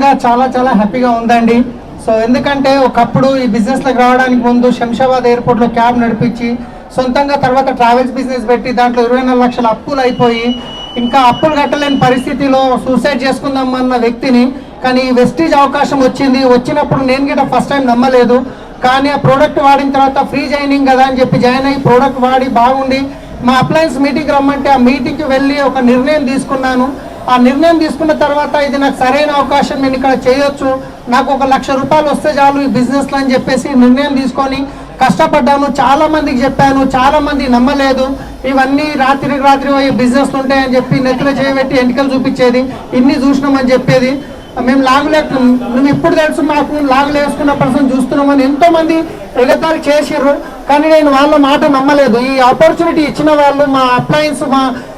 నిజంగా చాలా చాలా హ్యాపీగా ఉందండి. సో ఎందుకంటే ఒకప్పుడు ఈ బిజినెస్లోకి రావడానికి ముందు శంషాబాద్ ఎయిర్పోర్ట్లో క్యాబ్ నడిపించి సొంతంగా తర్వాత ట్రావెల్స్ బిజినెస్ పెట్టి దాంట్లో 24 లక్షల అప్పులు అయిపోయి ఇంకా అప్పులు కట్టలేని పరిస్థితిలో సూసైడ్ చేసుకుందాం అన్న వ్యక్తిని, కానీ వెస్టీజ్ అవకాశం వచ్చినప్పుడు నేను కూడా ఫస్ట్ టైం నమ్మలేదు. కానీ ఆ ప్రోడక్ట్ వాడిన తర్వాత ఫ్రీ జాయినింగ్ కదా అని చెప్పి జాయిన్ అయ్యి ప్రోడక్ట్ వాడి బాగుండి మా అప్లయన్స్ మీటింగ్కి రమ్మంటే ఆ మీటింగ్కి వెళ్ళి ఒక నిర్ణయం తీసుకున్నాను. ఆ నిర్ణయం తీసుకున్న తర్వాత ఇది నాకు సరైన అవకాశం, నేను ఇక్కడ చేయొచ్చు, నాకు 1 లక్ష రూపాయలు వస్తే చాలు ఈ బిజినెస్లో అని చెప్పేసి నిర్ణయం తీసుకొని కష్టపడ్డాను. చాలా మందికి చెప్పాను, చాలా మంది నమ్మలేదు. ఇవన్నీ రాత్రికి రాత్రి పోయి బిజినెస్లు ఉంటాయని చెప్పి నెత్తిలో చేయబెట్టి ఎంటికలు చూపించేది, ఇన్ని చూసినామని చెప్పేది. మేము నువ్వు ఇప్పుడు తెలుసు మాకు లాగులు వేసుకున్న పర్సన్ చూస్తున్నామని ఎంతోమంది ఎగతాళి చేసిర్రు. కానీ నేను వాళ్ళ మాట నమ్మలేదు. ఈ ఆపర్చునిటీ ఇచ్చిన వాళ్ళు మా అప్లయన్స్ మా